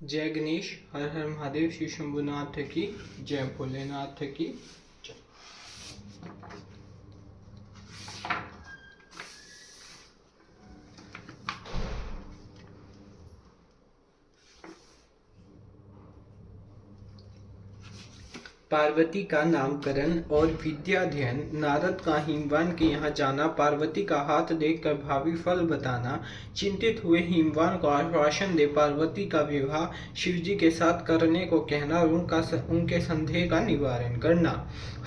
जय गणेश। हर हर महादेव। श्री शंभुनाथ की जय। भोलेनाथ की जय। पार्वती का नामकरण और विद्याध्ययन। नारद का हिमवान के यहाँ जाना, पार्वती का हाथ देखकर भावी फल बताना, चिंतित हुए हिमवान को आश्वासन दे पार्वती का विवाह शिवजी के साथ करने को कहना और उनके संदेह का निवारण करना।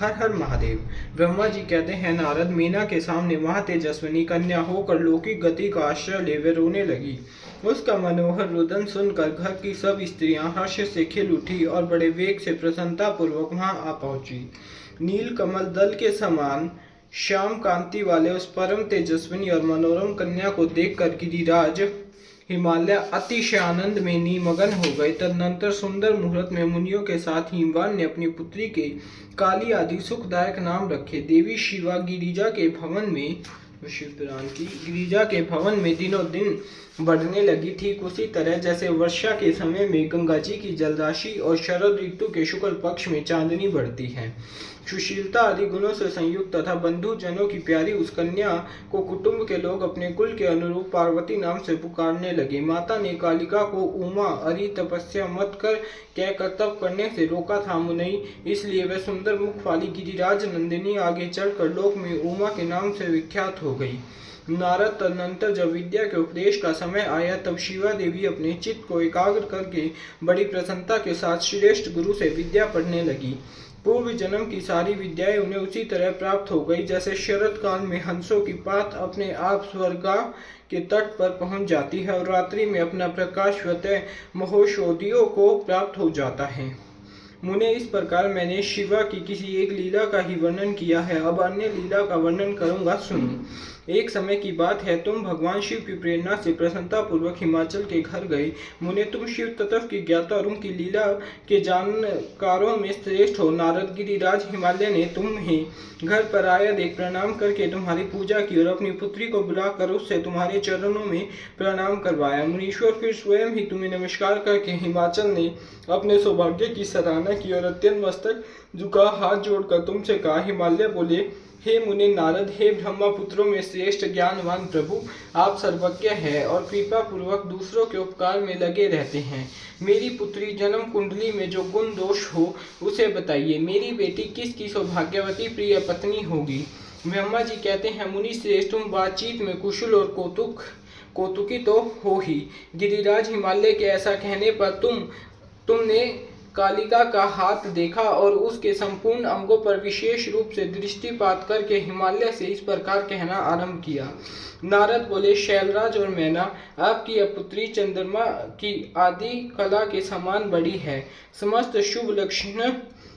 हर हर महादेव। ब्रह्मा जी कहते हैं, नारद मीना के सामने वहाँ तेजस्विनी कन्या होकर लौकिक गति का आश्रय ले वे रोने लगी। उसका मनोहर रुदन सुनकर घर की सब स्त्रियां हर्ष से खिल उठी और बड़े वेग से प्रसन्नता पूर्वक वहां आ पहुंची। नील कमल दल के समान श्याम कांति वाले उस परम तेजस्विनी और मनोरम कन्या को देखकर गिरिराज हिमालय अतिशय आनंद में निमग्न हो गए। तदनंतर सुंदर मुहूर्त में मुनियों के साथ हिमवान ने अपनी पुत्री के काली आदि सुखदायक नाम रखे। देवी शिवा गिरिजा के भवन में दिनों दिन बढ़ने लगी। ठीक उसी तरह जैसे वर्षा के समय में गंगा जी की जलराशि और शरद ऋतु के शुक्ल पक्ष में चांदनी बढ़ती है। सुशीलता आदि गुणों से संयुक्त तथा बंधु जनों की प्यारी उस कन्या को कुटुंब के लोग अपने कुल के अनुरूप पार्वती नाम से पुकारने लगे। माता ने कालिका को उमा अरि तपस्या मत कर कहकर तप करने से रोका था मुनि, इसलिए वह सुंदर मुख वाली गिरिराज नंदिनी आगे चढ़कर लोक में उमा के नाम से विख्यात हो गई। नारद तदनंतर जब विद्या के उपदेश का समय आया, तब शिवा देवी अपने चित्त को एकाग्र करके बड़ी प्रसन्नता के साथ श्रेष्ठ गुरु से विद्या पढ़ने लगी। पूर्व जन्म की सारी विद्याएं उन्हें उसी तरह प्राप्त हो गई जैसे शरद काल में हंसों की पात अपने आप स्वर्गा के तट पर पहुंच जाती है और रात्रि में अपना प्रकाश स्वतः महोषधियों को प्राप्त हो जाता है। मुने, इस प्रकार मैंने शिवा की किसी एक लीला का ही वर्णन किया है, अब अन्य लीला का वर्णन करूंगा, सुनो। एक समय की बात है, तुम भगवान शिव की प्रेरणा से प्रसन्नता पूर्वक हिमाचल के घर गए। मुने, तुम शिव तत्व की ज्ञाता और उनकी लीला के जानकारों में श्रेष्ठ हो। नारद गिरिराज हिमालय ने तुम्हें घर पर आया देख प्रणाम करके तुम्हारी पूजा की और अपनी पुत्री को बुलाकर उससे तुम्हारे चरणों में प्रणाम करवाया। मुनीश्वर फिर स्वयं ही तुम्हें नमस्कार करके हिमाचल ने अपने सौभाग्य की सराहना की और अत्यंत मस्तक झुका हाथ जोड़कर तुमसे कहा। हिमालय बोले, हे मुनि नारद, हे ब्रह्मा पुत्रों में श्रेष्ठ ज्ञानवान प्रभु, आप सर्वज्ञ हैं और कृपा पूर्वक दूसरों के उपकार में लगे रहते हैं। मेरी पुत्री जन्म कुंडली में जो गुण दोष हो उसे बताइए। मेरी बेटी किसकी सौभाग्यवती प्रिय पत्नी होगी? ब्रह्मा जी कहते हैं, मुनि श्रेष्ठ, तुम बातचीत में कुशल और कौतुकी तो हो ही। गिरिराज हिमालय के ऐसा कहने पर तुमने कालिका का हाथ देखा और उसके संपूर्ण अंगों पर विशेष रूप से दृष्टिपात करके हिमालय से इस प्रकार कहना आरंभ किया। नारद बोले, शैलराज और मैना, आपकी यह पुत्री चंद्रमा की आदि कला के समान बड़ी है। समस्त शुभ लक्षण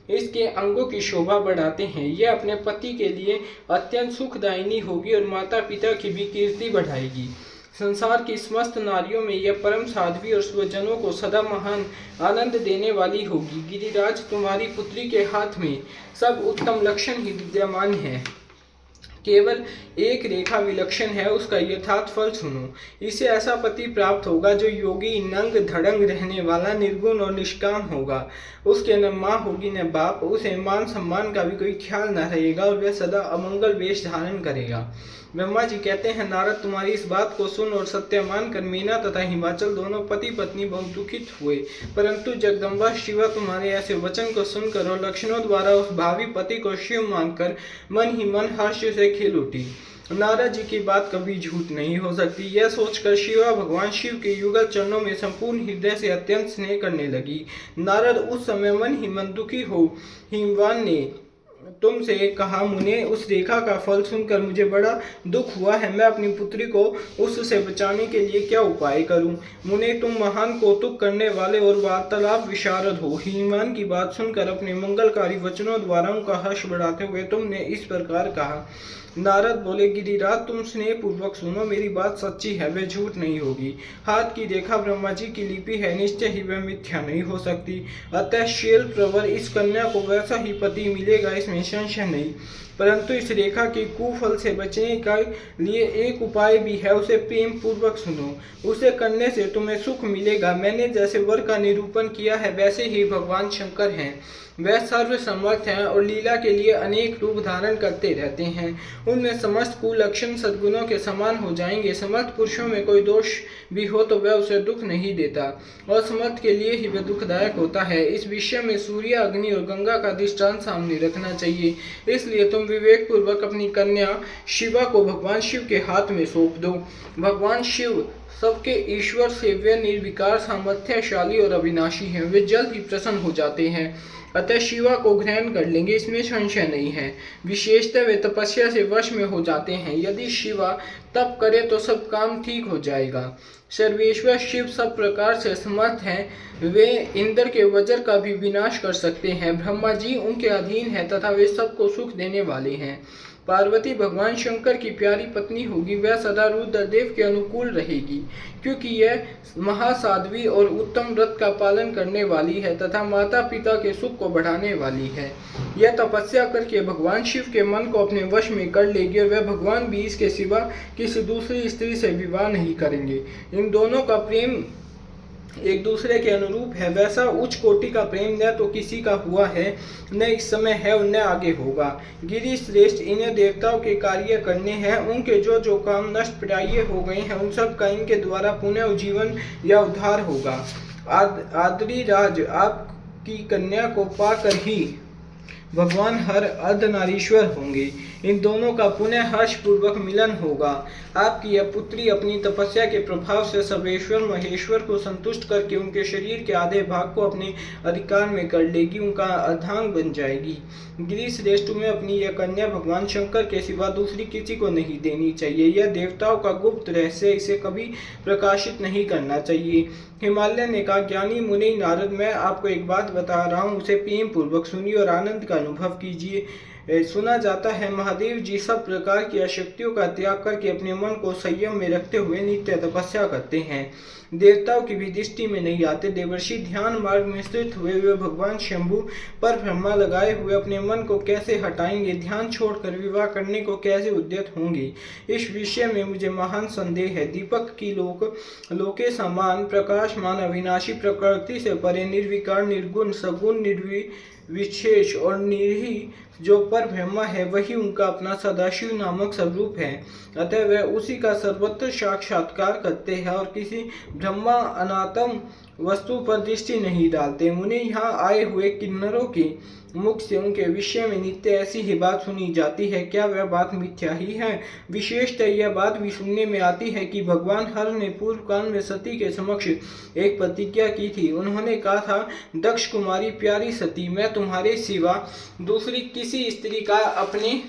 इसके अंगों की शोभा बढ़ाते हैं। यह अपने पति के लिए अत्यंत सुखदायिनी होगी और माता पिता की भी कीर्ति बढ़ाएगी। संसार की समस्त नारियों में यह परम साध्वी और स्वजनों को सदा महान आनंद देने वाली होगी। गिरिराज, तुम्हारी पुत्री के हाथ में सब उत्तम लक्षण ही विद्यमान है, केवल एक रेखा विलक्षण है, उसका यथार्थ फल सुनो। इसे ऐसा पति प्राप्त होगा जो योगी, नंग धड़ंग रहने वाला, निर्गुण और निष्काम होगा। उसके न माँ होगी न बाप, उसे मान सम्मान का भी कोई ख्याल न रहेगा और वह सदा अमंगल वेश धारण करेगा। ब्रह्मा जी कहते हैं, नारद, तुम्हारी इस बात को सुन और सत्य मानकर मीना तथा हिमाचल दोनों पति पत्नी बहुत दुखित हुए, परंतु जगदम्बा शिवा तुम्हारे ऐसे वचन को सुनकर और लक्षणों द्वारा उस भावी पति को शिव मानकर मन ही मन हर्ष से खिल उठी। नारद जी की बात कभी झूठ नहीं हो सकती, यह सोचकर शिवा भगवान शिव के युगल चरणों में संपूर्ण हृदय से अत्यंत स्नेह करने लगी। नारद उस समय मन ही मन दुखी हो हिमवान ने तुमसे कहा, मुने, उस रेखा का फल सुनकर मुझे बड़ा दुख हुआ है। मैं अपनी पुत्री को उससे बचाने के लिए क्या उपाय करूं? मुने, तुम महान कौतुक करने वाले और वार्तालाप विशारद हो। हिमवान की बात सुनकर अपने मंगलकारी वचनों द्वारा उनका हर्ष बढ़ाते हुए तुमने इस प्रकार कहा। नारद बोले, गिरिराज, तुम स्नेह पूर्वक सुनो, मेरी बात सच्ची है, वह झूठ नहीं होगी। हाथ की रेखा ब्रह्मा जी की लिपि है, निश्चय ही वह मिथ्या नहीं हो सकती। अतः शील प्रवर इस कन्या को वैसा ही पति मिलेगा, इसमें संशय नहीं। परंतु इस रेखा के कुफल से बचने के लिए एक उपाय भी है, उसे प्रेम पूर्वक सुनो। उसे करने से तुम्हें सुख मिलेगा। मैंने जैसे वर का निरूपण किया है वैसे ही भगवान शंकर हैं। वह सर्वसमर्थ हैं और लीला के लिए अनेक रूप धारण करते रहते हैं। उनमें समस्त कुलक्षण सद्गुणों के समान हो जाएंगे। समर्थ पुरुषों में कोई दोष भी हो तो वह उसे दुख नहीं देता और समर्थ के लिए ही वह दुखदायक होता है। इस विषय में सूर्य, अग्नि और गंगा का दृष्टांत सामने रखना चाहिए। इसलिए तुम विवेक पूर्वक अपनी कन्या शिवा को भगवान शिव के हाथ में सौंप दो। भगवान शिव सबके ईश्वर से वे निर्विकार, सामर्थ्यशाली और अविनाशी हैं। वे जल्द ही प्रसन्न हो जाते हैं, अतः शिवा को ग्रहण कर लेंगे, इसमें संशय नहीं है। विशेषतः वे तपस्या से वश में हो जाते हैं। यदि शिवा तप करे तो सब काम ठीक हो जाएगा। सर्वेश्वर शिव सब प्रकार से समर्थ हैं। वे इंद्र के वज्र का भी विनाश कर सकते हैं। ब्रह्मा जी उनके अधीन हैं तथा वे सबको सुख देने वाले हैं। पार्वती भगवान शंकर की प्यारी पत्नी होगी। वह सदा रुद्रदेव के अनुकूल रहेगी, क्योंकि यह महासाध्वी और उत्तम व्रत का पालन करने वाली है तथा माता पिता के सुख को बढ़ाने वाली है। यह तपस्या करके भगवान शिव के मन को अपने वश में कर लेगी और वह भगवान भी इसके सिवा किसी दूसरी स्त्री से विवाह नहीं करेंगे। इन दोनों का प्रेम एक दूसरे के अनुरूप है। वैसा उच्च कोटि का प्रेम न तो किसी का हुआ है, न इस समय है और न आगे होगा। गिरि श्रेष्ठ, इन्हें देवताओं के कार्य करने हैं। उनके जो जो काम नष्ट प्राय हो गए हैं उन सब का इनके द्वारा पुनः उज्जीवन या उद्धार होगा। आदरी राज, आपकी कन्या को पाकर ही भगवान हर अर्धनारीश्वर होंगे। इन दोनों का पुनः हर्षपूर्वक मिलन होगा। आपकी यह पुत्री अपनी तपस्या के प्रभाव से सर्वेश्वर महेश्वर को संतुष्ट करके उनके शरीर के आधे भाग को अपने अधिकार में कर लेगी, उनका अर्धांग बन जाएगी। गिरि श्रेष्ठ, में अपनी यह कन्या भगवान शंकर के सिवा दूसरी किसी को नहीं देनी चाहिए। यह देवताओं का गुप्त रहस्य, इसे कभी प्रकाशित नहीं करना चाहिए। हिमालय ने कहा, ज्ञानी मुनि नारद, मैं आपको एक बात बता रहा हूँ, उसे प्रेम पूर्वक सुनिए और आनंद का अनुभव कीजिए। सुना जाता है महादेव जी सब प्रकार की अशक्तियों का त्याग करके अपने मन को संयम में रखते हुए नित्य तपस्या करते हैं। देवताओं की भी दृष्टि में नहीं आते। देवर्षि ध्यान मार्ग में स्थित हुए भगवान शंभु पर ब्रह्मा लगाए हुए अपने मन को कैसे हटाएंगे, ध्यान छोड़कर विवाह करने को कैसे उद्यत होंगे, इस विषय में मुझे महान संदेह है। दीपक की लोके समान प्रकाशमान अविनाशी, प्रकृति से परे, निर्विकार, निर्गुण, सगुण, निर्विशेष और निरी जो पर ब्रह्मा है, वही उनका अपना सदाशिव नामक स्वरूप है। अतः वह उसी का सर्वत्र साक्षात्कार करते हैं और किसी ब्रह्मा अनात्म वस्तु पर दृष्टि नहीं डालते। मुनि यहाँ आए हुए किन्नरों के मुख से उनके विषय में नित्य ऐसी ही बात सुनी जाती है। क्या वह बात मिथ्या ही है? विशेषतः यह बात भी सुनने में आती है कि भगवान हर ने पूर्व काल में सती के समक्ष एक प्रतिज्ञा की थी। उन्होंने कहा था, दक्ष कुमारी प्यारी सती, मैं तुम्हारे सिवा दूसरी किसी स्त्री का अपने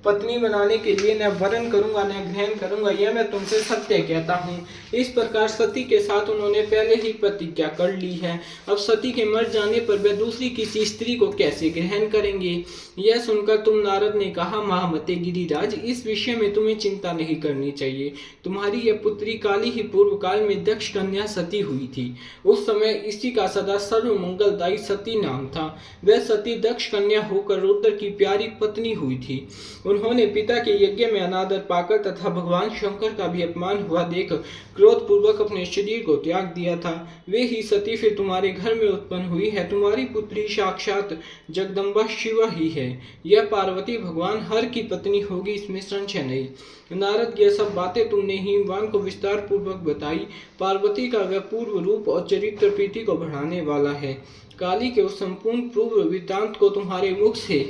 पत्नी बनाने के लिए न वरण करूंगा न ग्रहण करूंगा, यह मैं तुमसे सत्य कहता हूँ। इस प्रकार सती के साथ उन्होंने पहले ही प्रतिज्ञा कर ली है। अब सती के मर जाने पर वे दूसरी किसी स्त्री को कैसे ग्रहण करेंगे? यह सुनकर तुम नारद ने कहा, महामते गिरिराज, इस विषय में तुम्हें चिंता नहीं करनी चाहिए। तुम्हारी यह पुत्री काली ही पूर्व काल में दक्ष कन्या सती हुई थी। उस समय इसी का सदा सर्व मंगलदायी सती नाम था। वह सती दक्ष कन्या होकर रुद्र की प्यारी पत्नी हुई थी। उन्होंने पिता के यज्ञ में अनादर पाकर तथा भगवान शंकर का भी अपमान हुआ देख क्रोध पूर्वक अपने शरीर को त्याग दिया था। वे ही सती फिर तुम्हारे घर में उत्पन्न हुई है। तुम्हारी पुत्री साक्षात जगदम्बा शिवा ही है। यह पार्वती भगवान हर की पत्नी होगी, इसमें संशय नहीं। नारद, यह सब बातें तुमने हिमवान को विस्तार पूर्वक बताई। पार्वती का वह पूर्व रूप और चरित्र प्रीति को बढ़ाने वाला है। काली के उस संपूर्ण पूर्व वृत्तांत को तुम्हारे मुख से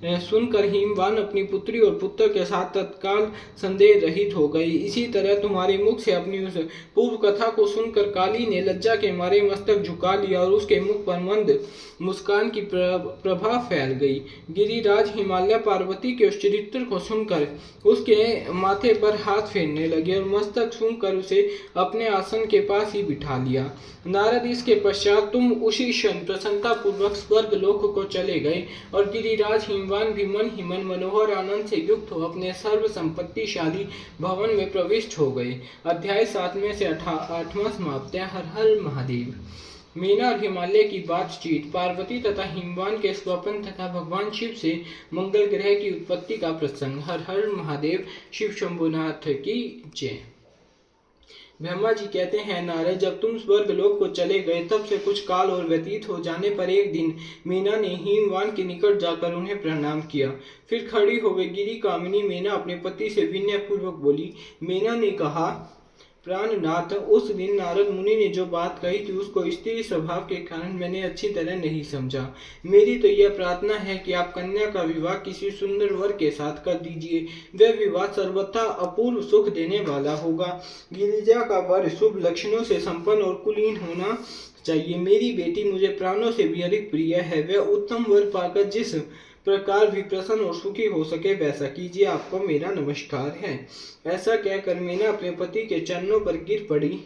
सुनकर हिमवान अपनी पुत्री और पुत्र के साथ तत्काल संदेह रहित हो गई। इसी तरह तुम्हारे मुख से अपनी उस पूर्व कथा को सुनकर काली ने लज्जा के मारे मस्तक झुका लिया और उसके मुख पर मंद मुस्कान की प्रभा फैल गई। गिरिराज हिमालय पार्वती के उस चरित्र को सुनकर उसके माथे पर हाथ फेरने लगे और मस्तक सूंघकर उसे अपने आसन के पास ही बिठा लिया। नारद, इसके पश्चात तुम उसी क्षण प्रसन्नता पूर्वक स्वर्ग लोक को चले गए और गिरिराज हिमवान भी मन ही मन मनोहर आनंद से युक्त हो अपने सर्व संपत्तिशाली भवन में प्रविष्ट हो गए। अध्याय 7 में से 8वां समाप्त है। हर हर महादेव। मीना और हिमालय की बातचीत, पार्वती तथा हिमवान के स्वप्न तथा भगवान शिव से मंगल ग्रह की उत्पत्ति का प्रसंग। हर हर महादेव, शिव शंभुनाथ की जय। ब्रह्मा जी कहते हैं, नारद, जब तुम स्वर्ग लोक को चले गए तब से कुछ काल और व्यतीत हो जाने पर एक दिन मीना ने हिमवान के निकट जाकर उन्हें प्रणाम किया। फिर खड़ी हो गई गिरी कामिनी मीना अपने पति से विनय पूर्वक बोली। मीना ने कहा, प्राणनाथ, उस दिन नारद मुनि ने जो बात कही थी उसको स्त्री स्वभाव के कारण मैंने अच्छी तरह नहीं समझा। मेरी तो यह प्रार्थना है कि आप कन्या का विवाह किसी सुंदर वर के साथ कर दीजिए। वह विवाह सर्वथा अपूर्व सुख देने वाला होगा। गिरिजा का वर शुभ लक्षणों से संपन्न और कुलीन होना चाहिए। मेरी बेटी मुझे प्राणों से भी अधिक प्रिय है। वह उत्तम वर पाकर जिस प्रकार भी प्रसन्न और सुखी हो सके वैसा कीजिए। आपको मेरा नमस्कार है। ऐसा कहकर मीना अपने पति के चरणों पर गिर पड़ी।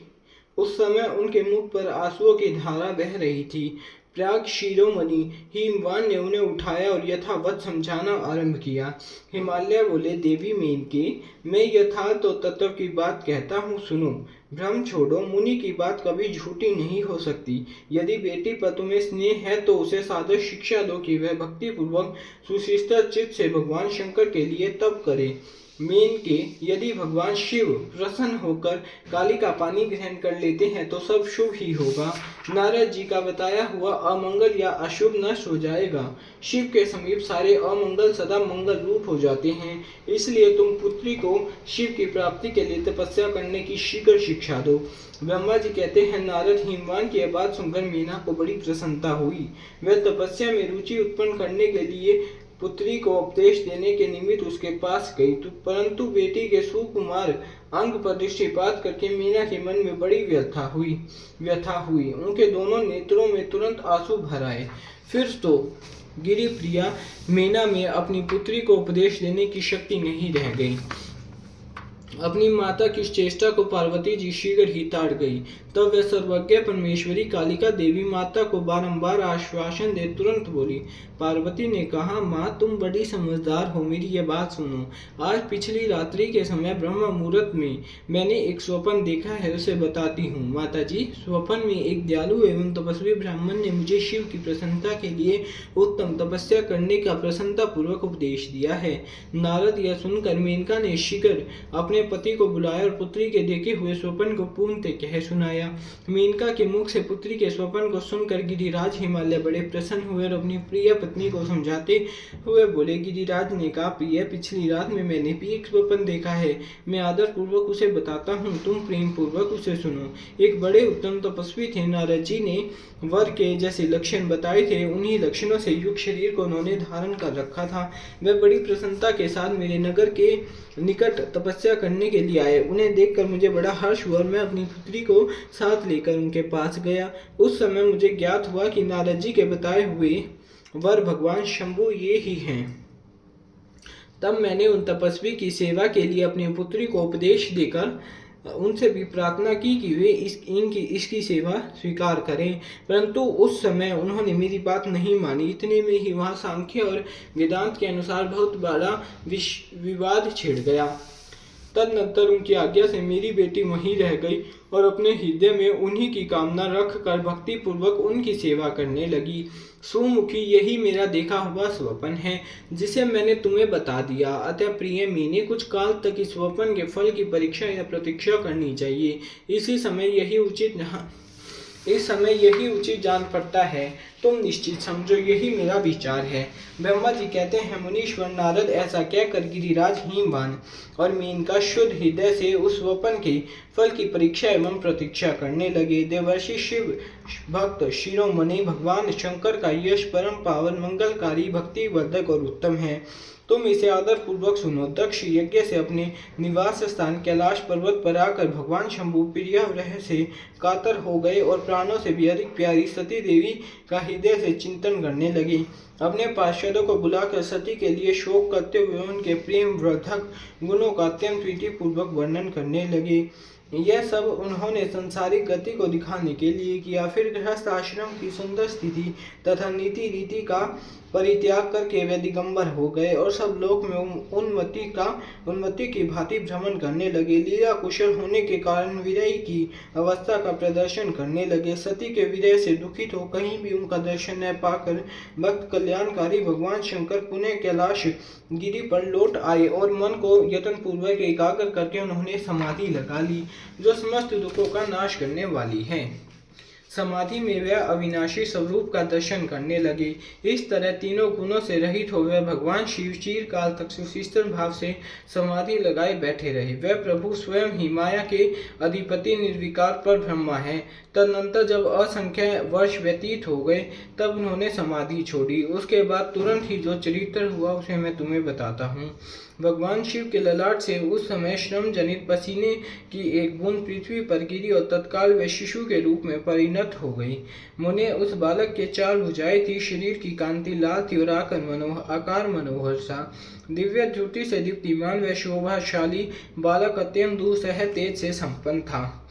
उस समय उनके मुख पर आंसुओं की धारा बह रही थी। प्राग शिरोमणि हिमवान ने उन्हें उठाया और यथावत समझाना आरंभ किया। हिमालय बोले, देवी मेनके, मैं यथार्थ और तत्व की बात कहता हूँ, सुनो। भ्रम छोड़ो, मुनि की बात कभी झूठी नहीं हो सकती। यदि बेटी पर तुम्हें स्नेह है तो उसे सादर शिक्षा दो कि वह भक्ति पूर्वक सुशिष्ट चित्त से भगवान शंकर के लिए तप करे। मेनके, यदि भगवान शिव प्रसन्न होकर काली का पानी ग्रहण कर लेते हैं तो सब शुभ ही होगा। नारद जी का बताया हुआ अमंगल या अशुभ नष्ट हो जाएगा। शिव के समीप सारे अमंगल सदा मंगल रूप हो जाते हैं। इसलिए तुम पुत्री को शिव की प्राप्ति के लिए तपस्या करने की शीघ्र शिक्षा दो। ब्रह्मा जी कहते हैं, नारद, हिमवान की यह बात सुनकर मीना को बड़ी प्रसन्नता हुई। वह तपस्या में रुचि उत्पन्न करने के लिए पुत्री को उपदेश देने के निमित्त उसके पास गई, परंतु बेटी के सुकुमार अंग पर दृष्टिपात करके मीना के मन में बड़ी व्यथा हुई। उनके दोनों नेत्रों में तुरंत आंसू भर आए। फिर तो गिरिप्रिया मीना में अपनी पुत्री को उपदेश देने की शक्ति नहीं रह गई। अपनी माता की चेष्टा को पार्वती जी शीघ्र ही ताड़ गई। तब वह सर्वज्ञ परमेश्वरी कालिका देवी माता को बारंबार आश्वासन दे तुरंत बोली। पार्वती ने कहा, माँ, तुम बड़ी समझदार हो, मेरी यह बात सुनो। आज पिछली रात्रि के समय ब्रह्म मुहूर्त में मैंने एक स्वप्न देखा है, उसे बताती हूँ। माता जी, स्वप्न में एक दयालु एवं तपस्वी ब्राह्मण ने मुझे शिव की प्रसन्नता के लिए उत्तम तपस्या करने का प्रसन्नता पूर्वक उपदेश दिया है। नारद यह सुनकर मेनका ने शीघ्र अपने पति को बुलाया और पुत्री के देखे हुए स्वप्न को पूर्णतः कह सुनाया। मेनका के मुख से पुत्री के स्वप्न को सुनकर गिरिराज हिमालय बड़े प्रसन्न हुए और अपनी प्रिय पत्नी को समझाते हुए बोले। गिरिराज ने कहा, प्रिय, पिछली रात में मैंने भी एक स्वप्न देखा है। मैं आदर पूर्वक उसे बताता हूँ, तुम प्रेम पूर्वक उसे सुनो। एक बड़े उत्तम तपस्वी थे। नारद जी ने वर के जैसे लक्षण बताए थे, उन्हीं लक्षणों से युक्त शरीर को उन्होंने धारण कर रखा था। वह बड़ी प्रसन्नता के साथ मेरे नगर के निकट तपस्या करने के लिए आए। उन्हें देखकर मुझे बड़ा हर्ष हुआ और मैं अपनी पुत्री को साथ लेकर उनके पास गया। उस समय मुझे ज्ञात हुआ कि नारद जी के बताए हुए वर भगवान शंभु ये ही हैं। तब मैंने उन तपस्वी की सेवा के लिए अपनी पुत्री को उपदेश देकर उनसे भी प्रार्थना की कि वे इसकी सेवा स्वीकार करें, परंतु उस समय उन्होंने मेरी बात नहीं मानी। इतने में ही वहाँ सांख्य और वेदांत के अनुसार बहुत बड़ा विवाद छिड़ गया। तदनंतर उनकी आज्ञा से मेरी बेटी वहीं रह गई और अपने हृदय में उन्हीं की कामना रख कर भक्ति पूर्वक उनकी सेवा करने लगी। सुमुखी, यही मेरा देखा हुआ स्वप्न है जिसे मैंने तुम्हें बता दिया। अतः प्रिय मीने, कुछ काल तक इस स्वप्न के फल की परीक्षा या प्रतीक्षा करनी चाहिए। इस समय यही उचित जान पड़ता है। तुम निश्चित समझो, यही मेरा विचार है। ब्रह्मा जी कहते हैं, मुनीश्वर नारद ऐसा कहकर गिरिराज हिमवान और मेनका शुद्ध हृदय से उस स्वप्न के फल की परीक्षा एवं प्रतीक्षा करने लगे। देवर्षि शिव भक्त शिरोमणि भगवान शंकर का यश परम पावन, मंगलकारी, भक्तिवर्धक और उत्तम है। तुम इसे आदर पूर्वक सुनो। दक्ष यज्ञ से अपने निवास स्थान कैलाश पर्वत पर आकर भगवान शंभु प्रियव्रह से कातर हो गए और प्राणों से भी अधिक प्यारी सती देवी का हृदय से चिंतन करने लगे। अपने पार्षदों को बुलाकर सती के लिए शोक करते हुए उनके प्रेम वर्धक गुणों का अत्यंत प्रीतिपूर्वक वर्णन करने लगे। यह सब उन्होंने संसारिक गति को दिखाने के लिए किया। फिर गृहस्थ आश्रम की सुंदर स्थिति तथा नीति रीति का परित्याग करके वे दिगंबर हो गए और सब लोक में उन्मत्ति की भांति भ्रमण करने लगे। लीला कुशल होने के कारण विरह की अवस्था का प्रदर्शन करने लगे। सती के विरह से दुखित हो कहीं भी उनका दर्शन न पाकर भक्त कल्याणकारी भगवान शंकर पुनः कैलाश गिरी पर लौट आए और मन को यत्न पूर्वक एकाग्र करके उन्होंने समाधि लगा ली, जो समस्त दुखों का नाश करने वाली है। समाधि में वह अविनाशी स्वरूप का दर्शन करने लगे। इस तरह तीनों गुणों से रहित हो वह भगवान शिव चिरकाल तक सुशिष्ट भाव से समाधि लगाए बैठे रहे। वह प्रभु स्वयं ही माया के अधिपति निर्विकार पर ब्रह्मा है। तदनंतर जब असंख्य वर्ष व्यतीत हो गए तब उन्होंने समाधि छोड़ी। उसके बाद तुरंत ही जो चरित्र हुआ उसे मैं तुम्हें बताता हूँ। भगवान शिव के ललाट से उस समय श्रम जनित पसीने की एक बूंद पृथ्वी पर गिरी और तत्काल वे शिशु के रूप में परिणत हो गई। मुने उस बालक के 4 भुजाएं थी, शरीर की कांति लाल थी और आकार मनोहर सा। दिव्य द्युति से दीप्तिमान व शोभाशाली बालक अत्यंत दूसह तेज से संपन्न था।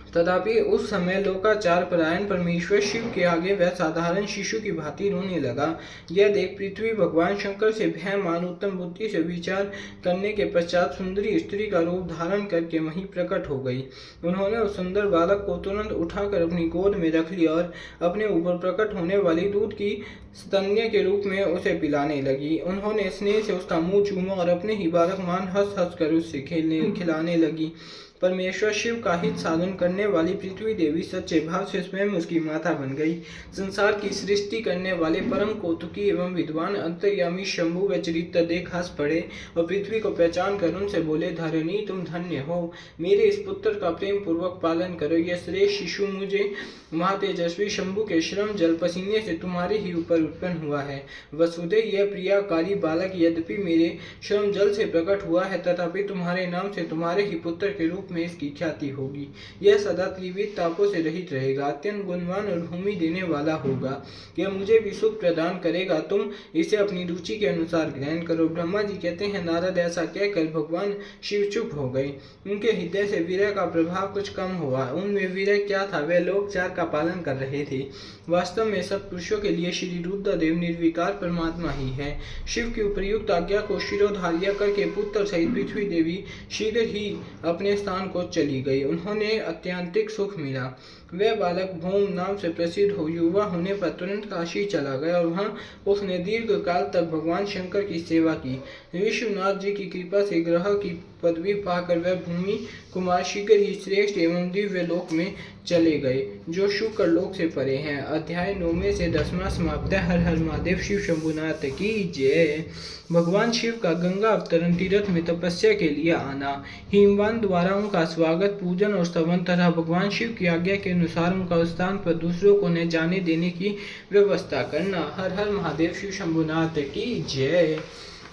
तथापि उस समय लोकाचार परायण परमेश्वर शिव के आगे वह साधारण शिशु की भांति रोने लगा। यह देख पृथ्वी भगवान शंकर से भय मान उत्तम बुद्धि से विचार करने के पश्चात सुंदरी स्त्री का रूप धारण करके वहीं प्रकट हो गई। उन्होंने उस सुंदर बालक को तुरंत उठाकर अपनी गोद में रख लिया और अपने ऊपर प्रकट होने वाली दूध की स्तन्य के रूप में उसे पिलाने लगी। उन्होंने स्नेह से उसका मुंह चूमा और अपने ही बालक मान हंस हंस कर उससे खिलाने लगी। परमेश्वर शिव का हित साधन करने वाली पृथ्वी देवी सच्चे भाव से स्वयं उसकी माता बन गई। संसार की सृष्टि करने वाले परम कौतुकी एवं विद्वान अंतर्यामी शंभु व चरित्र देख हंस पड़े और पृथ्वी को पहचान कर उनसे बोले, धरणी तुम धन्य हो, मेरे इस पुत्र का प्रेम पूर्वक पालन करो। यह श्रेष्ठ शिशु मुझे महातेजस्वी शंभु के श्रम जल पसीने से तुम्हारे ही ऊपर उत्पन्न हुआ है। वसुदे यह प्रियाकारी बालक यद्यपि मेरे श्रम जल से प्रकट हुआ है, तथापि तुम्हारे नाम से तुम्हारे ही पुत्र के रूप में इसकी ख्याति होगी। यह सदा त्रिविध तापों से रहित रहेगा, अत्यंत गुणवान और भूमि देने वाला होगा। यह मुझे भी सुख प्रदान करेगा, तुम इसे अपनी रुचि के अनुसार ग्रहण करो। ब्रह्मा जी कहते हैं, नारद ऐसा कहकर भगवान शिव चुप हो गए। उनके हृदय से विरह का प्रभाव कुछ कम हुआ। उनमें विरह क्या था, वे लोकचार का पालन कर रहे थे। वास्तव में सब पुरुषों के लिए श्री रुद्रदेव निर्विकार परमात्मा ही है। शिव की उपयुक्त आज्ञा को शिरोधार्य करके पुत्र सहित पृथ्वी देवी शीघ्र ही अपने स्थान को चली गई। उन्होंने अत्यंतिक सुख मिला। वह बालक भौम नाम से प्रसिद्ध हो युवा होने पर तुरंत काशी चला गया और वहां उसने दीर्घ काल तक भगवान शंकर की सेवा की। विश्वनाथ जी की कृपा से ग्रह की पदवी पाकर वह भूमि कुमार शीघ्र ही श्रेष्ठ एवं दिव्य लोक में चले गए, जो शुक्र लोक से परे हैं। अध्याय 9 में से 10वां समाप्त है। हर हर महादेव। शिव शंभुनाथ की जय। भगवान शिव का गंगा अवतरण तीर्थ में तपस्या के लिए आना, हिमवान द्वारा उनका स्वागत, पूजन और स्तवन तथा भगवान शिव की आज्ञा के अनुसार उनका स्थान पर दूसरों को न जाने देने की व्यवस्था करना। हर हर महादेव। शिव शंभुनाथ की जय।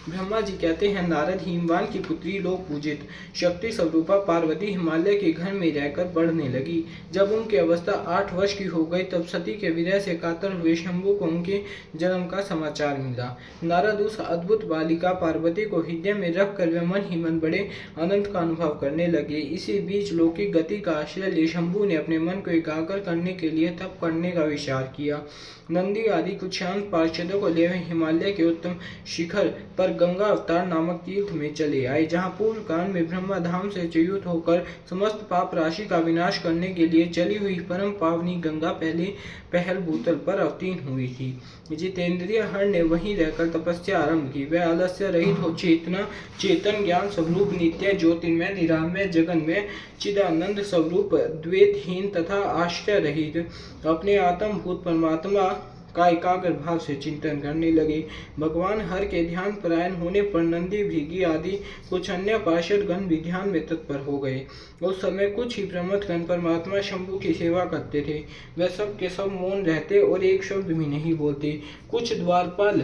ब्रह्मा जी कहते हैं, नारद हिमवान की पुत्री लोक पूजित शक्ति स्वरूपा पार्वती हिमालय के घर में रहकर बढ़ने लगी। जब उनकी अवस्था 8 वर्ष की हो गई तब सती के विरह से कातर हुए शंभु को उनके जन्म का समाचार मिला। नारद उस अद्भुत बालिका पार्वती को हृदय में रखकर वे मन ही मन बड़े आनंद का अनुभव करने लगे। इसी बीच लौकिक गति का आश्रय ले शंभु ने अपने मन को एकाग्र करने के लिए तप करने का विचार किया। नंदी आदि कुछ शांत पार्षदों को ले हिमालय के उत्तम शिखर पर गंगा अवतार नामक तीर्थ में चले आए, जहाँ पूर्व काल में ब्रह्मा धाम से च्युत होकर समस्त पाप राशि का विनाश करने के लिए चली हुई परम पावनी गंगा पहल भूतल पर अवतीर्ण हुई थी। जितेंद्रिय हर ने वहीं रहकर तपस्या आरंभ की। वह आलस्य रहित हो चेतन ज्ञान स्वरूप नित्य ज्योतिर्मय निरामय जगन्मय चिदानंद स्वरूप द्वैतहीन तथा आश्रय रहित अपने आत्मभूत परमात्मा का एकाग्र भाव से चिंतन करने लगे। भगवान हर के ध्यान परायण होने पर नंदी, भृगि आदि कुछ अन्य पार्षद गण भी ध्यान में तत्पर हो गए। उस समय कुछ ही प्रमथ गण परमात्मा शंभु की सेवा करते थे। वह सब के सब मौन रहते और एक शब्द भी नहीं बोलते। कुछ द्वारपाल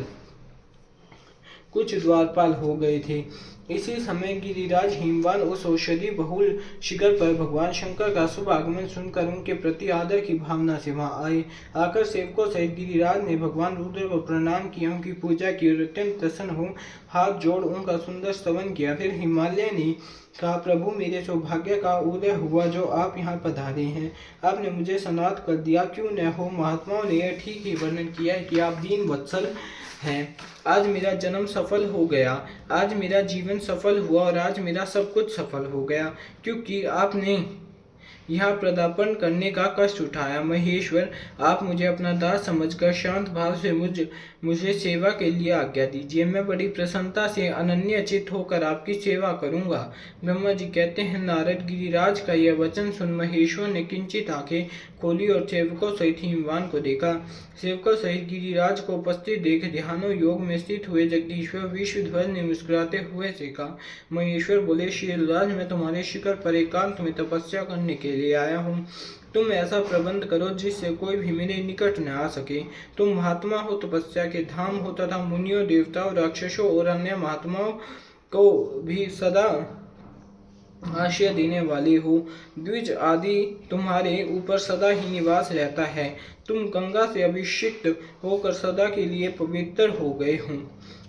हो गए थे। इसी समय गिरिराज हिमवान उस औषधि बहुल शिखर पर भगवान शंकर का शुभ आगमन सुनकर उनके प्रति आदर की भावना से वहां आए। आकर सेवकों सहित गिरिराज ने भगवान रुद्र को प्रणाम किया, उनकी पूजा की और अत्यंत प्रसन्न हो हाथ जोड़ उनका सुंदर स्तवन किया। फिर हिमालय ने कहा, प्रभु मेरे सौभाग्य का उदय हुआ जो आप यहाँ पधारे हैं। आपने मुझे सनात कर दिया, क्यों न हो। महात्माओं ने यह ठीक ही वर्णन किया है कि आप दीन वत्सल हैं। आज मेरा जन्म सफल हो गया, आज मेरा जीवन सफल हुआ और आज मेरा सब कुछ सफल हो गया, क्योंकि आपने यहाँ पदार्पण करने का कष्ट उठाया। महेश्वर, आप मुझे अपना दास समझकर शांत भाव से मुझे सेवा के लिए आज्ञा दीजिए। मैं बड़ी प्रसन्नता से अनन्य चित्त होकर आपकी सेवा करूंगा। ब्रह्मा जी कहते हैं, नारद, गिरिराज का यह वचन सुन महेश्वर ने किंचित आंखें खोली और सेवकों सहित हिमवान को देखा। सेवकों सहित गिरिराज को उपस्थित देख ध्यानो योग में स्थित हुए जगदीश्वर विश्वध्वज ने मुस्कुराते हुए से कहा, महेश्वर बोले, शीलराज, मैं तुम्हारे शिखर पर एकांत में तपस्या करने के लिए आया हूँ। तुम ऐसा प्रबंध करो जिससे कोई भी मेरे निकट न आ सके। तुम महात्मा हो, तपस्या के धाम हो तथा मुनियों, देवताओं, राक्षसों और अन्य महात्माओं को भी सदा आश्रय देने वाले हो। द्विज आदि तुम्हारे ऊपर सदा ही निवास रहता है। तुम गंगा से अभिषिक्त होकर सदा के लिए पवित्र हो गए हो।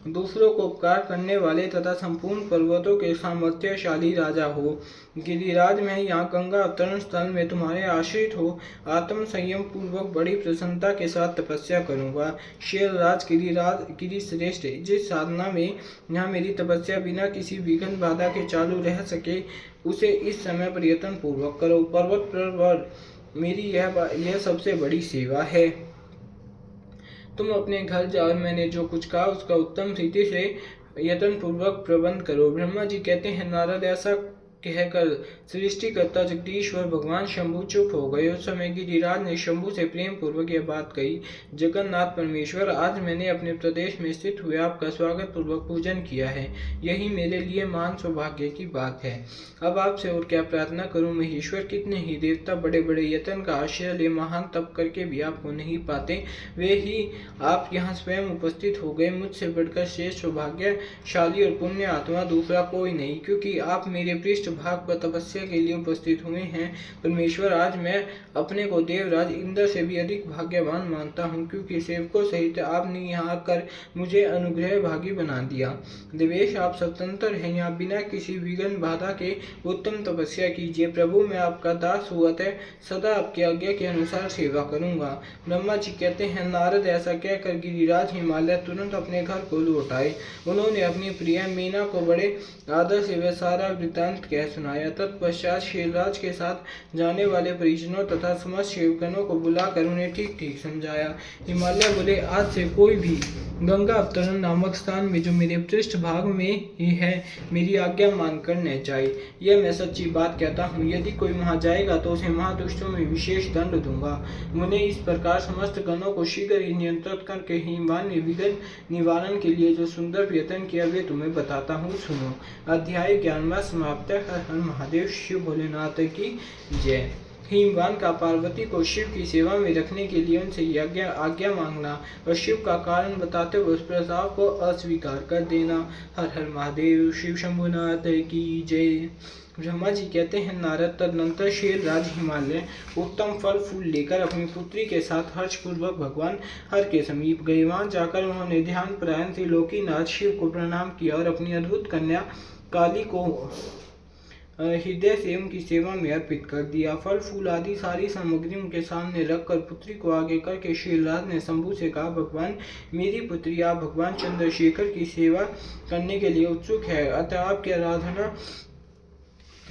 दूसरों को उपकार करने वाले तथा संपूर्ण पर्वतों के सामर्थ्यशाली राजा हो। गिरिराज, मैं यहाँ गंगा अवतरण स्थल में तुम्हारे आश्रित हो आत्म संयम पूर्वक बड़ी प्रसन्नता के साथ तपस्या करूंगा। शेरराज, गिरिश्रेष्ठ, जिस साधना में यहाँ मेरी तपस्या बिना किसी विघ्न बाधा के चालू रह सके, उसे इस समय प्रयत्न पूर्वक करो। पर्वत पर मेरी यह सबसे बड़ी सेवा है। तुम अपने घर जाओ और मैंने जो कुछ कहा उसका उत्तम रीति से यत्न पूर्वक प्रबंध करो। ब्रह्मा जी कहते हैं, नारद, ऐसा कहकर सृष्टिकर्ता जगदीश्वर भगवान शंभु चुप हो गए। उस समय गिरिराज ने शंभु से प्रेम पूर्वक यह बात कही, जगन्नाथ परमेश्वर, आज मैंने अपने प्रदेश में स्थित हुए आपका स्वागत पूर्वक पूजन किया है। यही मेरे लिए महान सौभाग्य की बात है। अब आपसे और क्या प्रार्थना करूं महेश्वर। कितने ही देवता बड़े बड़े यत्न का आश्रय ले महान तप करके भी आपको नहीं पाते, वे ही आप यहाँ स्वयं उपस्थित हो गए। मुझसे बढ़कर श्रेष्ठ सौभाग्यशाली और पुण्य आत्मा दूसरा कोई नहीं, क्योंकि आप मेरे पृष्ठ भाग पर तपस्या के लिए उपस्थित हुए हैं। परमेश्वर, आज मैं अपने को देवराज इंद्र से भी अधिक भाग्यवान मानता हूँ, क्योंकि सेवकों सहित आपने यहाँ आकर मुझे अनुग्रह भागी बना दिया। देवेश, आप स्वतंत्र हैं, यहाँ बिना किसी विघ्न बाधा के उत्तम तपस्या कीजिए। प्रभु, मैं आपका दास हुआ अतः सदा आपकी आज्ञा के अनुसार सेवा करूंगा। ब्रह्मा जी कहते हैं, नारद, ऐसा कहकर गिरिराज हिमालय तुरंत अपने घर को लौट आए। उन्होंने अपनी प्रिया मीना को बड़े आदर से वह सारा वृतांत कह सुनाया। तत्पश्चात शीलराज के साथ जाने वाले परिजनों तथा समस्त सेवकनों को बुलाकर उन्हें ठीक ठीक समझाया। हिमालय बोले, आज से कोई भी गंगा अवतरण नामक स्थान में जो मेरे पृष्ठ भाग में ही है, मेरी आज्ञा मानकर न जाए। यह मैं सच्ची बात कहता हूँ। यदि कोई वहां जाएगा तो उसे महादुष्टों में विशेष दंड दूंगा। मुने, इस प्रकार समस्त गणों को शीघ्र ही नियंत्रित करके हिमवान ने विघ्न निवारण के लिए जो सुंदर प्रयत्न किया वे तुम्हें बताता हूँ, सुनो। अध्याय 11वां समाप्त। हर हर महादेव। शिव भोलेनाथ की जय। हिमवान का पार्वती को शिव की सेवा में रखने के लिए उनसे आज्ञा मांगना और शिव का कारण बताते हुए उस प्रस्ताव को अस्वीकार कर देना। हर हर महादेव। शिव शंभुनाथ की जय। ब्रह्मा जी कहते हैं, नारद, तदनंतर शेरराज हिमालय उत्तम फल फूल लेकर अपनी पुत्री के साथ हर्षपूर्वक भगवान हर के समीप गए। वहां जाकर उन्होंने ध्यान परायण त्रिलोकीनाथ शिव को प्रणाम किया और अपनी अद्भुत कन्या काली को हृदय से उनकी सेवा में अर्पित कर दिया। फल फूल आदि सारी सामग्री उनके सामने रखकर पुत्री को आगे करके शीलराज ने शंभु से कहा, भगवान, मेरी पुत्री आप भगवान चंद्रशेखर की सेवा करने के लिए उत्सुक है, अतः आपकी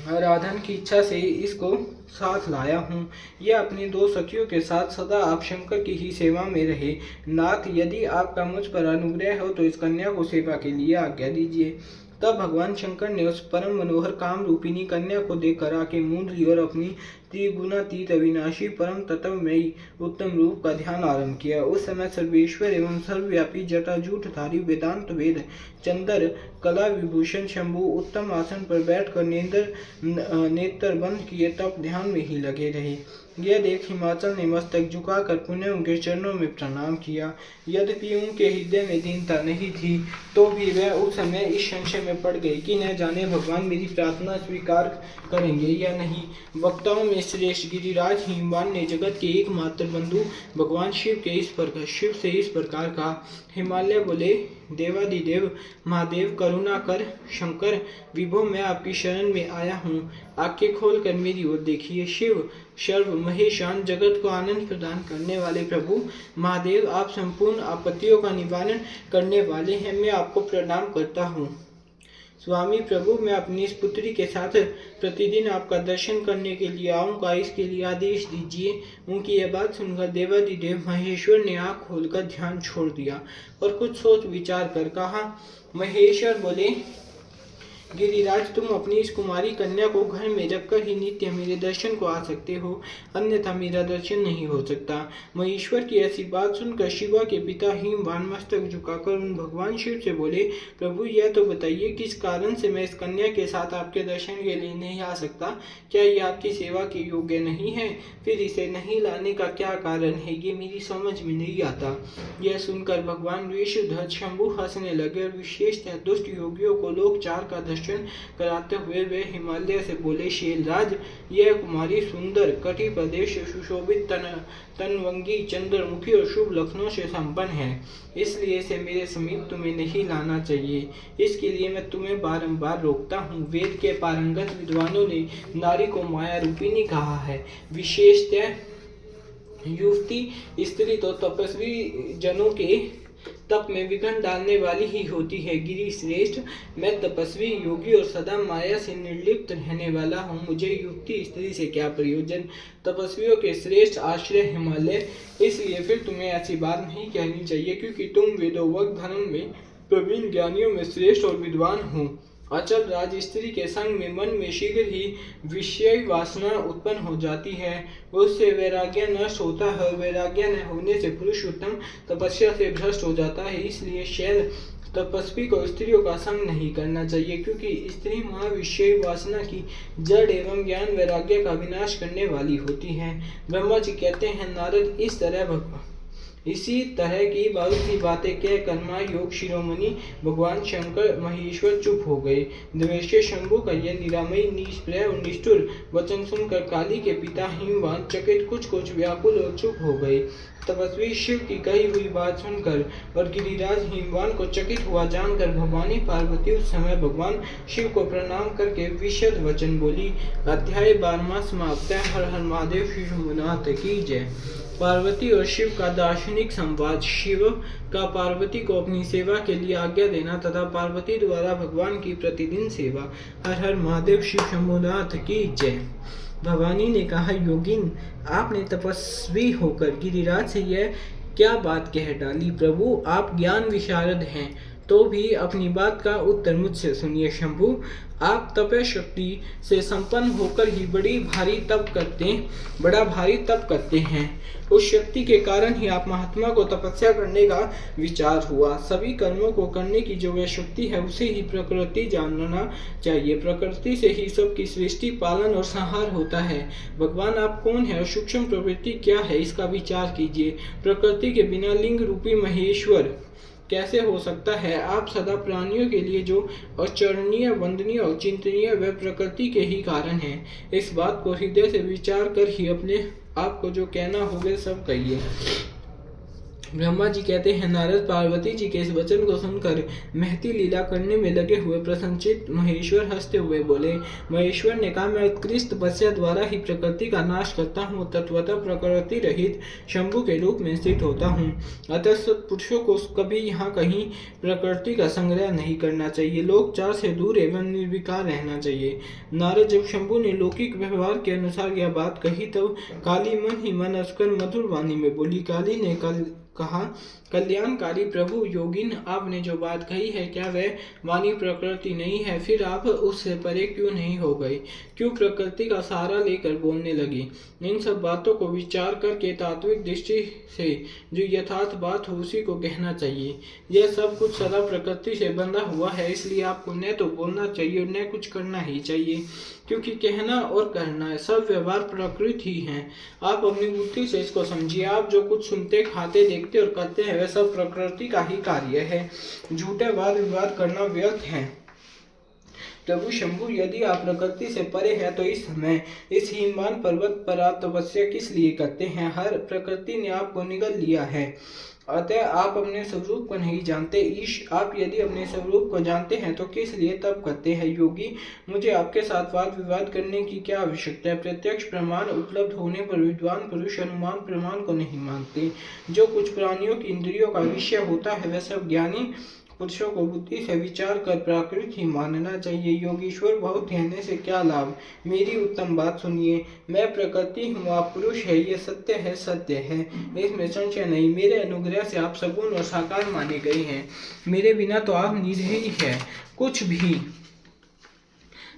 आराधन की इच्छा से इसको साथ लाया हूँ। यह अपनी दो सखियों के साथ सदा आप शंकर की ही सेवा में रहे। नाथ, यदि आपका मुझ पर अनुग्रह हो तो इस कन्या को सेवा के लिए आज्ञा दीजिए। तब भगवान शंकर ने उस परम मनोहर काम रूपिणी कन्या को देखकर आंखें मूंद ली और अपनी त्रिगुणातीत अविनाशी परम तत्वमयी उत्तम रूप का ध्यान आरंभ किया। उस समय सर्वेश्वर एवं सर्वव्यापी जटाजूटधारी वेदांत वेद चंद्र कला विभूषण शंभु उत्तम आसन पर बैठकर नेत्र बंद किए तब ध्यान में ही लगे रहे। यह देख हिमाचल ने मस्तक झुकाकर पुनः उनके चरणों में प्रणाम किया। यद्यपि उनके हृदय में दीनता नहीं थी, तो भी वह उस समय इस संशय में पड़ गई कि न जाने भगवान मेरी प्रार्थना स्वीकार करेंगे या नहीं। वक्ताओं में श्रेष्ठ गिरिराज हिमवान ने जगत के एकमात्र बंधु भगवान शिव से इस प्रकार कहा। हिमालय बोले, देवादिदेव महादेव करुणा कर शंकर विभो, मैं आपकी शरण में आया हूँ। आंखें खोलकर मेरी ओर देखिए। शिव सर्व महेशान जगत को आनंद प्रदान करने वाले प्रभु महादेव, आप संपूर्ण आपत्तियों का निवारण करने वाले हैं। मैं आपको प्रणाम करता हूँ। स्वामी प्रभु, मैं अपनी इस पुत्री के साथ प्रतिदिन आपका दर्शन करने के लिए आऊँगा, इसके लिए आदेश दीजिए। उनकी यह बात सुनकर देवादिदेव महेश्वर ने आँख खोलकर ध्यान छोड़ दिया और कुछ सोच विचार कर कहा। महेश्वर बोले, गिरिराज, तुम अपनी इस कुमारी कन्या को घर में रखकर ही नित्य मेरे दर्शन को आ सकते हो, अन्यथा मेरा दर्शन नहीं हो सकता। महेश्वर की ऐसी बात सुनकर शिवा के पिता हिमवान मस्तक झुकाकर उन भगवान शिव से बोले, प्रभु यह तो बताइए किस कारण से मैं इस कन्या के साथ आपके दर्शन के लिए नहीं आ सकता? क्या ये आपकी सेवा के योग्य नहीं है? फिर इसे नहीं लाने का क्या कारण है, ये मेरी समझ में नहीं आता। यह सुनकर भगवान ऋषिध्वज शंभु हंसने लगे और विशेषतः दुष्ट योगियों को लोकचार का दर्शन कराते हुए वे हिमालय से बोले, शैलराज, यह कुमारी सुंदर कटि प्रदेश सुशोभित तनवंगी चंद्रमुखी और शुभ लक्षणों से संपन्न है, इसलिए इसे मेरे समीप तुम्हें नहीं लाना चाहिए। इसके लिए मैं तुम्हें बारंबार रोकता हूँ। वेद के पारंगत विद्वानों ने नारी को माया रूपिणी कहा है। विशेषतः युवती स्त्री तो तपस्वी जनों के तप में विघ्न डालने वाली ही होती है। गिरि श्रेष्ठ, मैं तपस्वी योगी और सदा माया से निर्लिप्त रहने वाला हूँ। मुझे युक्ति स्त्री से क्या प्रयोजन? तपस्वियों के श्रेष्ठ आश्रय हिमालय, इसलिए फिर तुम्हें ऐसी बात नहीं कहनी चाहिए, क्योंकि तुम वेदोक्त धर्म में प्रवीण ज्ञानियों में श्रेष्ठ और विद्वान हो। अचल राज, स्त्री के संग में मन में शीघ्र ही विषय वासना उत्पन्न हो जाती है, उससे वैराग्य नष्ट होता है। वैराग्य न होने से पुरुष उत्तम तपस्या से भ्रष्ट हो जाता है। इसलिए शैल तपस्वी को स्त्रियों का संग नहीं करना चाहिए, क्योंकि स्त्री महाविषय वासना की जड़ एवं ज्ञान वैराग्य का विनाश करने वाली होती है। ब्रह्मा जी कहते हैं, नारद, इसी तरह की बहुत सी बातें कह कर्मा योग शिरोमणि भगवान शंकर महेश्वर चुप हो गए। द्वेष्य शंभु का यह निरामयी निष्प्रय और निष्ठुर वचन सुनकर काली के पिता हिमवान चकित कुछ व्याकुल और चुप हो गए। तपस्वी शिव की कही हुई बात सुनकर और गिरिराज हिमवान को चकित हुआ जानकर भवानी पार्वती उस समय भगवान शिव को प्रणाम करके विशद वचन बोली। अध्याय 12वां समाप्त। हर हर महादेव। शिव शंभुनाथ की जय। पार्वती और शिव का दार्शनिक संवाद। शिव का पार्वती को अपनी सेवा के लिए आज्ञा देना तथा पार्वती द्वारा भगवान की प्रतिदिन सेवा। हर हर महादेव। शिव शंभुनाथ की जय। भवानी ने कहा, योगिन, आपने तपस्वी होकर गिरिराज से यह क्या बात कह डाली? प्रभु, आप ज्ञान विशारद हैं, तो भी अपनी बात का उत्तर मुझसे सुनिए। शंभु, आप तप शक्ति से संपन्न होकर ही बड़ा भारी तप करते हैं। उस शक्ति के कारण ही आप महात्मा को तपस्या करने का विचार हुआ। सभी कर्मों को करने की जो वह शक्ति है, उसे ही प्रकृति जानना चाहिए। प्रकृति से ही सबकी सृष्टि, पालन और संहार होता है। भगवान, आप कौन है और सूक्ष्म प्रवृत्ति क्या है, इसका विचार कीजिए। प्रकृति के बिना लिंग रूपी महेश्वर कैसे हो सकता है? आप सदा प्राणियों के लिए जो अचरणीय, वंदनीय और चिंतनीय, वह प्रकृति के ही कारण है। इस बात को हृदय से विचार कर ही अपने आप को जो कहना हो वह सब कहिए। ब्रह्मा जी कहते हैं, नारद, पार्वती जी के इस वचन को सुनकर महती लीला करने में लगे हुए प्रसन्नचित्त महेश्वर हंसते हुए बोले। महेश्वर ने कहा, मैं उत्कृष्ट तपस्या द्वारा ही प्रकृति का नाश करता हूँ, तत्वतः प्रकृति रहित शंभु के रूप में स्थित होता हूँ। अतः सत्पुरुषों को कभी यहाँ कहीं प्रकृति का संग्रह नहीं करना चाहिए। लोकचार से दूर एवं निर्विकार रहना चाहिए। नारद, जब शंभु ने लौकिक व्यवहार के अनुसार यह बात कही, तब काली मन ही मन हंसकर मधुर वाणी में बोली। काली ने कहा, कल्याणकारी प्रभु योगिन, आपने जो बात कही है क्या वह वाणी प्रकृति नहीं है? फिर आप उससे परे क्यों नहीं हो गए? क्यों प्रकृति का सहारा लेकर बोलने लगे? इन सब बातों को विचार करके तात्विक दृष्टि से जो यथार्थ बात हो उसी को कहना चाहिए। यह सब कुछ सदा प्रकृति से बंधा हुआ है, इसलिए आपको न तो बोलना चाहिए और न कुछ करना ही चाहिए, क्योंकि कहना और करना सब व्यवहार प्रकृति ही है। आप अपनी बुद्धि से इसको समझिए। आप जो कुछ सुनते, खाते, देखते और करते हैं वह सब प्रकृति का ही कार्य है। झूठे वाद विवाद करना व्यर्थ है। प्रभु शंभु, यदि आप प्रकृति से परे हैं तो इस समय इस हिमवान पर्वत पर आप तपस्या किस लिए करते हैं? हर प्रकृति ने आपको निगल लिया है, अतः आप अपने स्वरूप को नहीं जानते। ईश, आप यदि अपने स्वरूप को जानते हैं तो किस लिए तप करते हैं? योगी, मुझे आपके साथ वाद विवाद करने की क्या आवश्यकता है? प्रत्यक्ष प्रमाण उपलब्ध होने पर विद्वान पुरुष अनुमान प्रमाण को नहीं मानते। जो कुछ प्राणियों की इंद्रियों का विषय होता है वह सब ज्ञानी पुरुषों को बुद्धि से विचार कर प्राकृत ही मानना चाहिए। योगीश्वर, बहुत कहने से क्या लाभ? मेरी उत्तम बात सुनिए। मैं प्रकृति हूँ, आप पुरुष है, ये सत्य है, सत्य है, इसमें संशय नहीं। मेरे अनुग्रह से आप सगुण और साकार माने गए हैं। मेरे बिना तो आप निधेय ही है, कुछ भी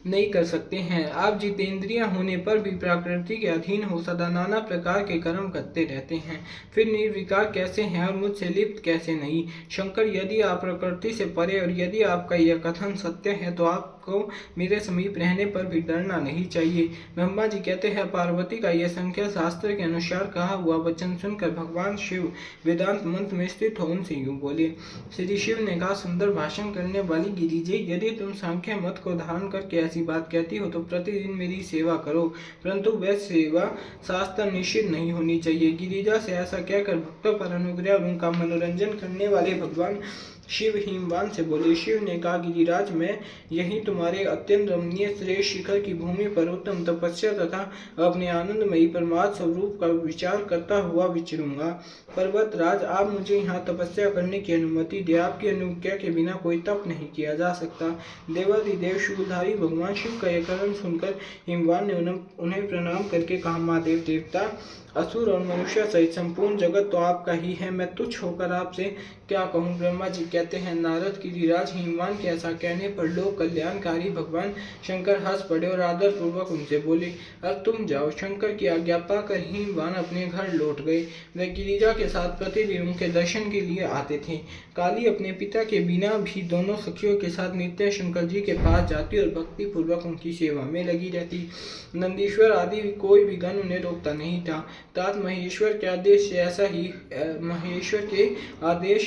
नहीं कर सकते हैं। आप जितेंद्रिय होने पर भी प्रकृति के अधीन हो सदा नाना प्रकार के कर्म करते रहते हैं, फिर निर्विकार कैसे हैं और मुझसे लिप्त कैसे नहीं? शंकर, यदि आप प्रकृति से परे और यदि आपका यह कथन सत्य है तो आपको मेरे समीप रहने पर भी डरना नहीं चाहिए। ब्रह्मा जी कहते हैं, पार्वती का यह संख्या शास्त्र के अनुसार कहा हुआ वचन सुनकर भगवान शिव वेदांत मंत्र में स्थित हो उनसे यूं बोले। श्री शिव ने कहा, सुंदर भाषण करने वाली गिरिजे, यदि तुम सांख्य मत को धारण करके ऐसी बात कहती हो तो प्रतिदिन मेरी सेवा करो, परंतु वह सेवा शास्त्र निषिद्ध नहीं होनी चाहिए। गिरिजा से ऐसा कहकर भक्तों पर अनुग्रह और उनका मनोरंजन करने वाले भगवान शिव हिमवान से बोले। शिव ने कहा, गिरिराज, मैं यही तुम्हारे अत्यंत रमणीय श्रेष्ठ शिखर की भूमि पर उत्तम तपस्या तथा अपने आनंदमयी परमात्म स्वरूप का विचार करता हुआ विचरूंगा। पर्वत राज, आप मुझे यहाँ तपस्या करने की अनुमति दे। आपकी अनुज्ञा के बिना कोई तप नहीं किया जा सकता। देवाधिदेव शूलधारी भगवान शिव का यह कथन सुनकर हिमवान ने उन्हें प्रणाम करके कहा, महादेव देवता, असुर और मनुष्य सहित संपूर्ण जगत तो आपका ही है, मैं तुच्छ होकर आपसे क्या कहूँ? ब्रह्मा जी कहते हैं, नारद, गिरिराज हिमवान के ऐसा कहने पर लोक कल्याणकारी भगवान शंकर हंस पड़े और आदर पूर्वक उनसे बोले, अब तुम जाओ। शंकर की आज्ञा पाकर हिमवान अपने घर लौट गए। वे गिरिजा के साथ प्रतिदिन उनके दर्शन के लिए आते थे। काली अपने पिता के बिना भी दोनों सखियों के साथ नित्य शंकर जी के पास जाती और भक्ति पूर्वक उनकी सेवा में लगी रहती। नंदीश्वर आदि कोई भी गण उन्हें रोकता नहीं था। तात महेश्वर के आदेश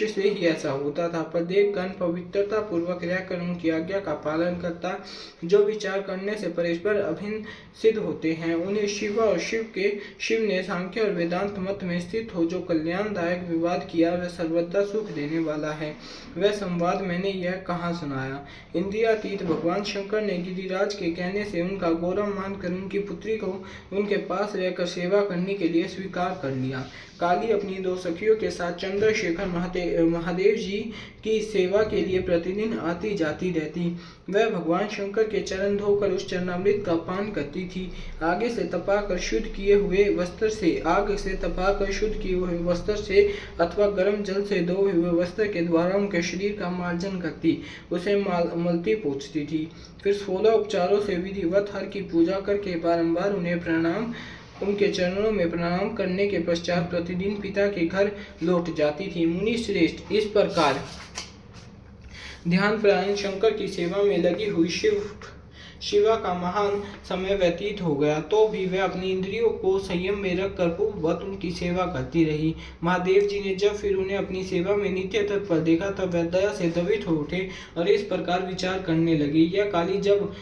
से ऐसा होता था। प्रत्येक गण पवित्रता पूर्वक रहकर उनकी आज्ञा का पालन करता। जो विचार करने से परस्पर अभिन्न सिद्ध होते हैं उन्हें शिव और शिव ने सांख्य और वेदांत मत में स्थित हो जो कल्याणदायक विवाद किया वह सर्वदा सुख देने वाला है। वह संवाद मैंने यह कहाँ सुनाया। इंद्रियातीत भगवान शंकर ने गिरिराज के कहने से उनका गौरव मानकर उनकी पुत्री को उनके पास रहकर सेवा करने के लिए स्वीकार कर लिया। काली अपनी दो सखियों के साथ चंद्रशेखर महादेव जी की सेवा के लिए प्रतिदिन आती जाती रहती। वह भगवान शंकर के चरण धोकर उस चरणामृत का पान करती थी। आग से तपाकर शुद्ध किए हुए वस्त्र से अथवा गर्म जल से धोए हुए वस्त्र के द्वारा उनके शरीर का मार्जन करती, उसे मलती पोंछती थी। फिर 16 उपचारों से विधिवत हर की पूजा करके बारंबार उनके चरणों में प्रणाम करने के पश्चात प्रतिदिन पिता के घर लौट जाती थी। मुनि श्रेष्ठ, इस प्रकार ध्यान परायण शंकर की सेवा में लगी हुई शिवा का महान समय व्यतीत हो गया तो भी वह अपनी इंद्रियों को संयम में रखकर पूर्ववत उनकी सेवा करती रही। महादेव जी ने जब फिर उन्हें अपनी सेवा में नित्य तत्पर देखा तब वह दया से द्रवित हो उठे और इस प्रकार विचार करने लगे। यह काली जब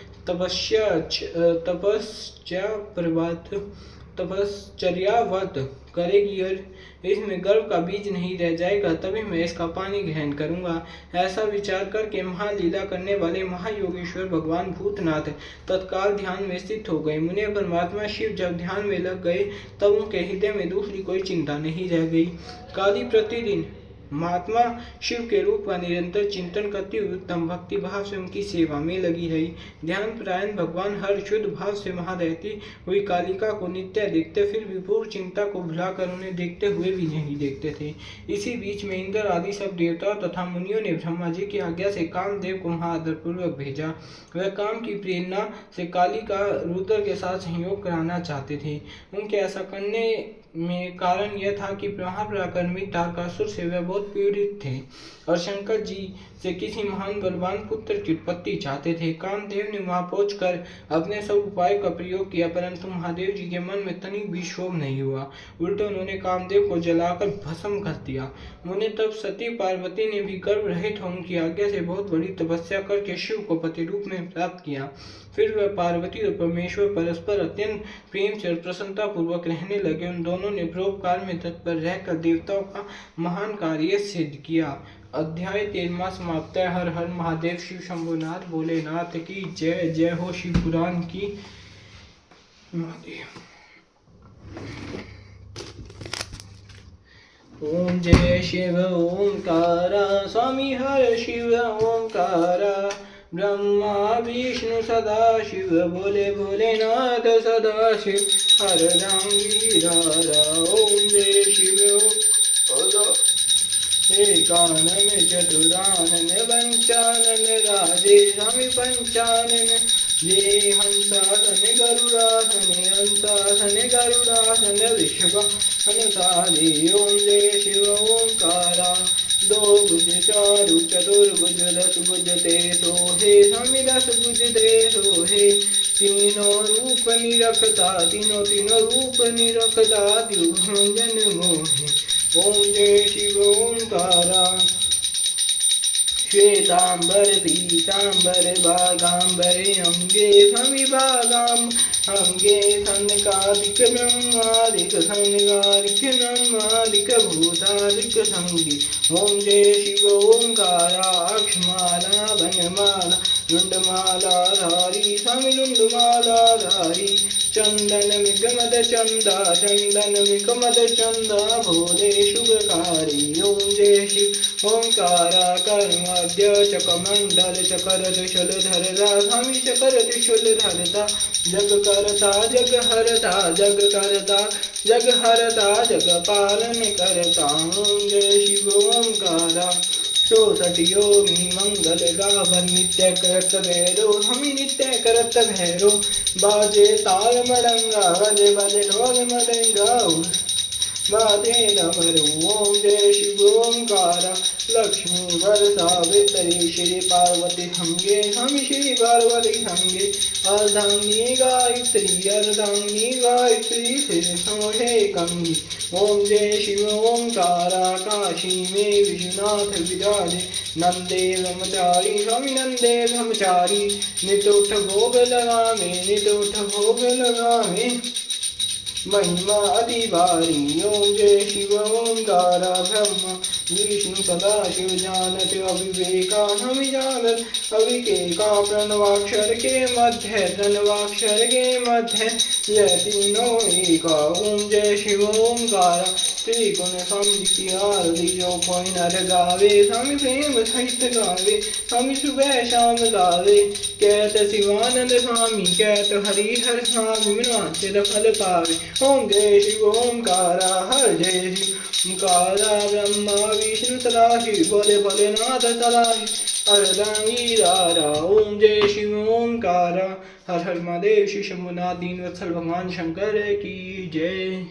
तपश्चर्याव्रत करेगी और इसमें गर्भ का बीज नहीं रह जाएगा तभी मैं इसका पानी ग्रहण करूंगा। ऐसा विचार करके महालीला करने वाले महायोगेश्वर भगवान भूतनाथ तत्काल ध्यान में स्थित हो गए। मुने परमात्मा शिव जब ध्यान में लग गए तब उनके हृदय में दूसरी कोई चिंता नहीं रह गई। काली प्रतिदिन महात्मा शिव के रूप का निरंतर चिंतन करती हुई उत्तम भक्ति भाव से उनकी सेवा में लगी रही। ध्यान परायण भगवान हर शुद्ध भाव से वहां रहती हुई कालिका को नित्य देखते, फिर भी पूर्व चिंता को भुलाकर उन्हें देखते हुए भी नहीं देखते थे। इसी बीच में इंद्र आदि सब देवताओं तथा मुनियों ने ब्रह्मा जी की आज्ञा से कामदेव को वहां आदरपूर्वक भेजा। वह काम की प्रेरणा से कालिका रुद्र के साथ संयोग कराना चाहते थे। उनके ऐसा करने में कारण यह था कि महापराक्रमी तारकासुर से वे बहुत पीड़ित थे और शंकर जी से किसी महान बलवान पुत्र की उत्पत्ति चाहते थे। कामदेव ने वहां पहुंचकर अपने सब उपायों का प्रयोग किया, परंतु महादेव जी के मन में तनिक भी क्षोभ नहीं हुआ। उल्टे उन्होंने कामदेव को जलाकर भस्म कर दिया। उन्हें तब सती पार्वती ने भी गर्भ रहित हो उनकी आज्ञा से बहुत बड़ी तपस्या करके शिव को पति रूप में प्राप्त किया। फिर वह पार्वती और परमेश्वर परस्पर अत्यंत प्रेम से और प्रसन्नता पूर्वक रहने लगे। उन दोनों ने परोपकार में तत्पर रहकर देवताओं का महान कार्य सिद्ध किया। अध्याय 13वां समाप्त है। हर हर महादेव। शिव शंभुनाथ भोलेनाथ की जय। जय हो शिव पुराण की। महादेव। ओम जय शिव ओंकारा, स्वामी हर शिव ओंकारा, ब्रह्मा विष्णु सदा शिव, भोले भोलेनाथ सदा शिव, हरदांगीरारा। ओम जय शिव एकानन चतुरानन पंचानन राजे स्वामी पंचानन, जय हंसासन गरुड़ासन, हंसासन गरुड़ासन विश्वासनसारे। ओम जय शिव ओंकारा, दो भुज चारु चतुर्भुज दस भुज ते सोहे, स्वामी दस भुज दे सोहे, तीनों रूप निरखता, तीनों तीनों रूप निरखता, द्युभंजन मोहे। ओम जय शिव ओंकारा, श्वेतांबर पीतांबर बागांबर अंगे, स्वामी बागाम अंगे, सनकादिक ब्रह्मादिक सनकादिक ब्रह्मादिक भूतादिक संगी। ओम जय शिव ओंकारा, अक्षमाला वनमाला लुंडमाला धारी, स्वामी लुंडमाला धारी, चंदन मिगमद चंदा, चंदन मिगमद चंदा, भोले शुभकारी। ओम जय शिव ओंकारा, कर्मद्य चकमंडल चकर त्रिशूल धरता, स्वामी चकर त्रिशूल धरता, जग करता जग हरता, जग करता जग हरता, जग पालन करता। ओम जय शिव ओंकारा, 64 योगी मंगल गावन नित्य करत भैरो, हम नित्य करत भैरो, बाजे ताल मडंगा, बजे बजे ढोल मडंगा, बाजे डमरू। ओम जय शिव ओंकारा, लक्ष्मी वरसावित्री श्री पार्वती संगे, हम श्री पार्वती संगे, अर्धांगी गायत्री, अर्धांगी गायत्री, फिर सोहे कंगी। ओम जय शिव ओंकारा, काशी में विश्वनाथ विराजे, नंदे ब्रह्मचारी, स्वामी नंदे ब्रह्मचारी, नितुठ भोग लगावे, नितुठ भोग लगावे, महिमा अति भारी। ओम जय शिव ओंकारा, ब्रह्मा विष्णु सदा शिव जानत अविवेका, हम जानत अविवेका, प्रणवाक्षर के मध्य, प्रणवाक्षर के मध्य, यह तीनों एका। ओम जय शिव ओंकारा, त्रिगुण समझ की आरती जो कोई नर गावे, स्वामी प्रेम सहित गावे, स्वामी सुबह शाम गावे, कहत शिवानंद स्वामी, कहत हरिहर स्वामी, बिना फल पावे। ओम जय शिव ओंकारा, हर जय शिव ओंकारा, ब्रह्मा विष्णु सदा शिव, भोले भोलेनाथ सदा शिव, अर्धांगीरारा। ओम जय शिव ओंकारा, हर हर महादेव। श्री शंभुनाथ दीनवत्सल भगवान शंकर की जय।